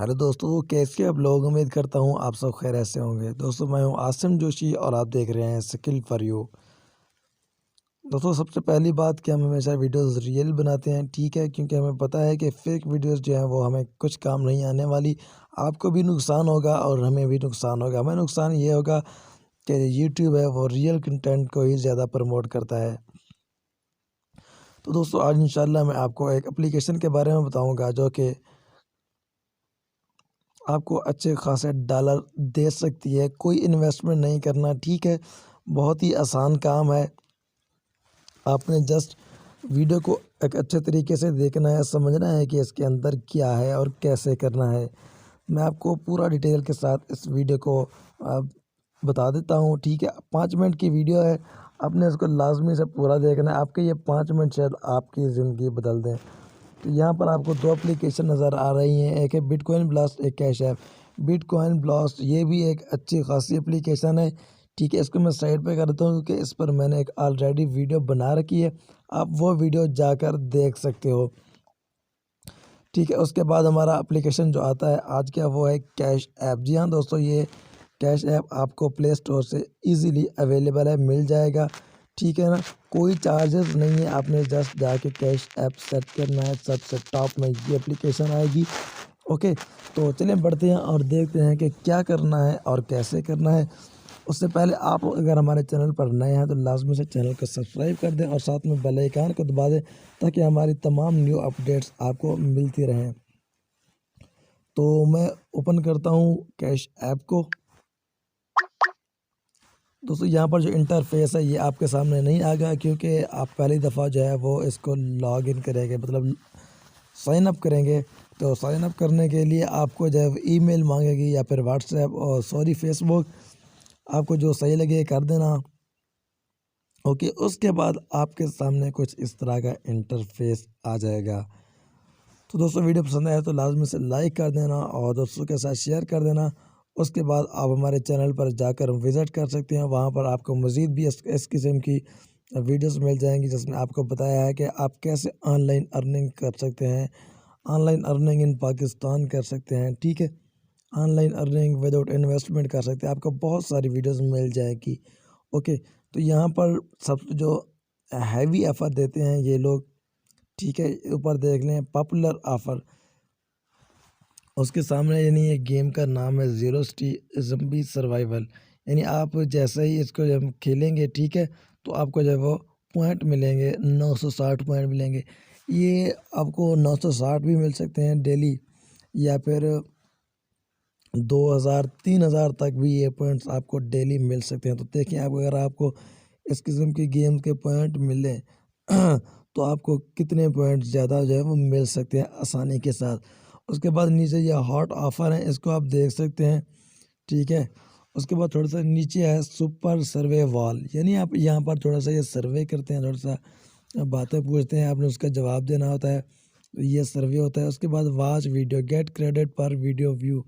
Hello दोस्तों, कैसे आप लोग। उम्मीद करता हूँ आप सब खैरियत से होंगे। दोस्तों, मैं हूँ आसिम जोशी और आप देख रहे हैं स्किल फॉर यू। दोस्तों, सबसे पहली बात कि हम हमेशा वीडियोस रियल बनाते हैं, ठीक है, क्योंकि हमें पता है कि फेक वीडियोस जो हैं वो हमें कुछ काम नहीं आने वाली। आपको भी नुकसान होगा और हमें भी नुकसान होगा। हमें नुकसान ये होगा कि यूट्यूब है वो रियल कंटेंट को ही ज़्यादा प्रमोट करता है। तो दोस्तों, आज इंशाल्लाह मैं आपको एक एप्लीकेशन के बारे में बताऊँगा जो कि आपको अच्छे खासे डॉलर दे सकती है। कोई इन्वेस्टमेंट नहीं करना, ठीक है। बहुत ही आसान काम है। आपने जस्ट वीडियो को एक अच्छे तरीके से देखना है, समझना है कि इसके अंदर क्या है और कैसे करना है। मैं आपको पूरा डिटेल के साथ इस वीडियो को अ, बता देता हूँ, ठीक है। 5 मिनट की वीडियो है, आपने इसको लाज़मी से पूरा देखना है। आपके ये 5 मिनट शायद आपकी ज़िंदगी बदल दें। तो यहाँ पर आपको 2 एप्लीकेशन नज़र आ रही हैं, एक है बिटकॉइन ब्लास्ट, एक कैश ऐप। बिटकॉइन ब्लास्ट ये भी एक अच्छी खासी एप्लीकेशन है, ठीक है। इसको मैं साइड पे कर देता हूँ क्योंकि इस पर मैंने एक ऑलरेडी वीडियो बना रखी है, आप वो वीडियो जाकर देख सकते हो, ठीक है। उसके बाद हमारा एप्लीकेशन जो आता है आज का वो है कैश ऐप। जी हाँ दोस्तों, ये कैश ऐप आपको प्ले स्टोर से इजीली अवेलेबल है, मिल जाएगा, ठीक है ना। कोई चार्जेस नहीं है, आपने जस्ट जाके कैश ऐप सेट करना है। सबसे टॉप में ये एप्लीकेशन आएगी, ओके। तो चलिए बढ़ते हैं और देखते हैं कि क्या करना है और कैसे करना है। उससे पहले आप अगर हमारे चैनल पर नए हैं तो लाजमी से चैनल को सब्सक्राइब कर दें और साथ में बेल आइकन को दबा दें ताकि हमारी तमाम न्यू अपडेट्स आपको मिलती रहें। तो मैं ओपन करता हूँ कैश ऐप को। दोस्तों, यहाँ पर जो इंटरफेस है ये आपके सामने नहीं आएगा क्योंकि आप पहली दफ़ा जो है वो इसको लॉग इन करेंगे, मतलब साइन अप करेंगे। तो साइन अप करने के लिए आपको जो है ईमेल मांगेगी या फिर व्हाट्सएप और सॉरी फेसबुक, आपको जो सही लगे कर देना, ओके। उसके बाद आपके सामने कुछ इस तरह का इंटरफेस आ जाएगा। तो दोस्तों, वीडियो पसंद आया तो लाजमी से लाइक कर देना और दोस्तों के साथ शेयर कर देना। उसके बाद आप हमारे चैनल पर जाकर विज़िट कर सकते हैं, वहाँ पर आपको मज़ीद भी इस किस्म की वीडियोस मिल जाएंगी जिसमें आपको बताया है कि आप कैसे ऑनलाइन अर्निंग कर सकते हैं, ऑनलाइन अर्निंग इन पाकिस्तान कर सकते हैं, ठीक है। ऑनलाइन अर्निंग विदाउट इन्वेस्टमेंट कर सकते हैं, आपको बहुत सारी वीडियोस मिल जाएगी, ओके। तो यहाँ पर सब जो हैवी ऑफ़र देते हैं ये लोग, ठीक है, ऊपर देख लें पॉपुलर ऑफ़र, उसके सामने यानी ये गेम का नाम है ज़ीरो टी ज़म्बी सर्वाइवल। यानी आप जैसे ही इसको जब खेलेंगे, ठीक है, तो आपको जो है वो पॉइंट मिलेंगे, 960 पॉइंट मिलेंगे। ये आपको 960 भी मिल सकते हैं डेली, या फिर 2000 3000 तक भी ये पॉइंट्स आपको डेली मिल सकते हैं। तो देखिए, आप अगर आपको इस किस्म की गेम के पॉइंट मिले तो आपको कितने पॉइंट ज़्यादा जो है वो मिल सकते हैं आसानी के साथ। उसके बाद नीचे ये हॉट ऑफ़र है, इसको आप देख सकते हैं, ठीक है। उसके बाद थोड़ा सा नीचे है सुपर सर्वे वॉल, यानी आप यहाँ पर थोड़ा सा ये सर्वे करते हैं, थोड़ा सा बातें पूछते हैं, आपने उसका जवाब देना होता है, तो ये सर्वे होता है। उसके बाद वॉच वीडियो गेट क्रेडिट पर वीडियो व्यू,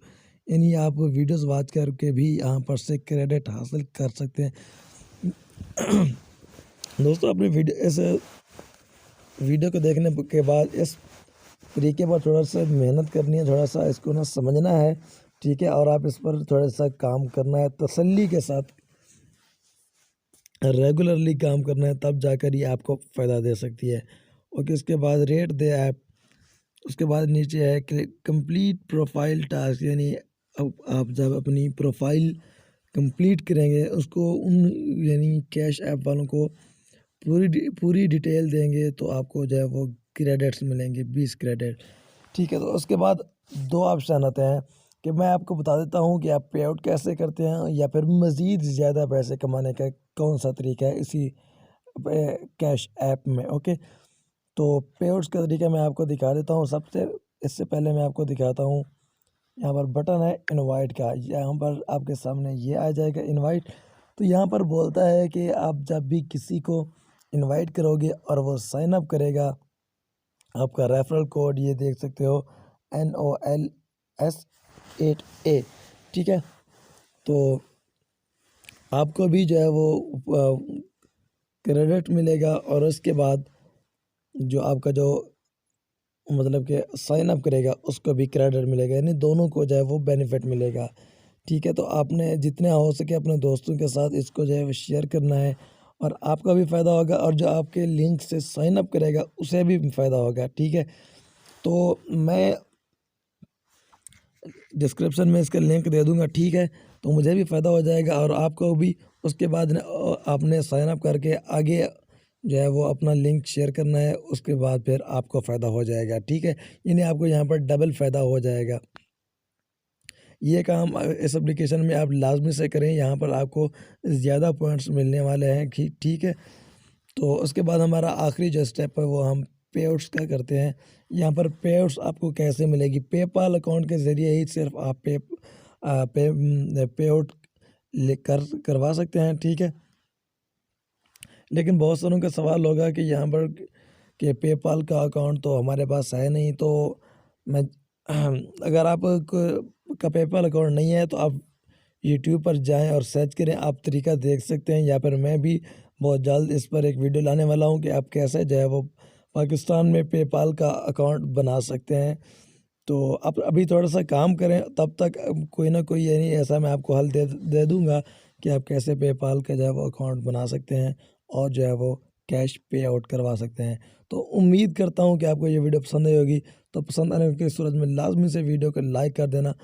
यानी आप वीडियोस वॉच करके भी यहाँ पर से क्रेडिट हासिल कर सकते हैं। दोस्तों, अपने वीडियो को देखने के बाद इस तरीके पर थोड़ा सा मेहनत करनी है, थोड़ा सा इसको ना समझना है, ठीक है। और आप इस पर थोड़ा सा काम करना है, तसल्ली के साथ रेगुलरली काम करना है, तब जाकर ये आपको फ़ायदा दे सकती है, ओके। उसके बाद रेट दे ऐप, उसके बाद नीचे है कि कंप्लीट प्रोफाइल टास्क, यानी अब आप जब अपनी प्रोफाइल कंप्लीट करेंगे उसको उन यानी कैश ऐप वालों को पूरी डिटेल देंगे तो आपको जो है वो क्रेडिट्स मिलेंगे, 20 क्रेडिट, ठीक है। तो उसके बाद 2 ऑप्शन आते हैं कि मैं आपको बता देता हूँ कि आप पे आउट कैसे करते हैं या फिर मज़ीद ज़्यादा पैसे कमाने का कौन सा तरीका है इसी कैश ऐप में, ओके। तो पे आउट्स का तरीका मैं आपको दिखा देता हूँ। इससे पहले मैं आपको दिखाता हूँ, यहाँ पर बटन है इनवाइट का, यहाँ पर आपके सामने ये आ जाएगा इनवाइट। तो यहाँ पर बोलता है कि आप जब भी किसी को इनवाइट करोगे और वो साइन अप करेगा, आपका रेफरल कोड ये देख सकते हो NOLS8A, ठीक है। तो आपको भी जो है वो क्रेडिट मिलेगा और उसके बाद जो आपका जो मतलब कि साइन अप करेगा उसको भी क्रेडिट मिलेगा, यानी दोनों को जो है वो बेनिफिट मिलेगा। ठीक है, तो आपने जितने हो सके अपने दोस्तों के साथ इसको जो है वो शेयर करना है और आपका भी फ़ायदा होगा और जो आपके लिंक से साइन अप करेगा उसे भी फ़ायदा होगा। ठीक है, तो मैं डिस्क्रिप्शन में इसका लिंक दे दूँगा। ठीक है, तो मुझे भी फ़ायदा हो जाएगा और आपको भी। उसके बाद आपने साइन अप करके आगे जो है वो अपना लिंक शेयर करना है, उसके बाद फिर आपको फ़ायदा हो जाएगा। ठीक है, यानी आपको यहाँ पर डबल फ़ायदा हो जाएगा। ये काम इस एप्लीकेशन में आप लाज़मी से करें, यहाँ पर आपको ज़्यादा पॉइंट्स मिलने वाले हैं। ठीक है, तो उसके बाद हमारा आखिरी जो स्टेप है वो हम पेआउट्स का करते हैं। यहाँ पर पेआउट्स आपको कैसे मिलेगी? पेपाल अकाउंट के ज़रिए ही सिर्फ आप पेआउट करवा सकते हैं। ठीक है, लेकिन बहुत सारों का सवाल होगा कि यहाँ पर कि पेपाल का अकाउंट तो हमारे पास है नहीं, तो मैं अगर आप का पेपाल अकाउंट नहीं है तो आप यूट्यूब पर जाएं और सर्च करें, आप तरीका देख सकते हैं। या फिर मैं भी बहुत जल्द इस पर एक वीडियो लाने वाला हूं कि आप कैसे जो है वो पाकिस्तान में पेपाल का अकाउंट बना सकते हैं। तो आप अभी थोड़ा सा काम करें, तब तक कोई ना कोई यानी ऐसा मैं आपको हल दे दूंगा कि आप कैसे पेपाल का जो है वो अकाउंट बना सकते हैं और जो है वो कैश पे आउट करवा सकते हैं। तो उम्मीद करता हूँ कि आपको ये वीडियो पसंद आई होगी। तो पसंद आने की सूरत में लाजमी से वीडियो को लाइक कर देना,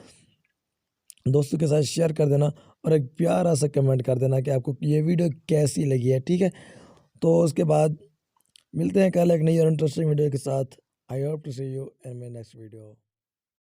दोस्तों के साथ शेयर कर देना और एक प्यारा सा कमेंट कर देना कि आपको ये वीडियो कैसी लगी है। ठीक है, तो उसके बाद मिलते हैं कल एक नई और इंटरेस्टिंग वीडियो के साथ। I hope to see you in my next video.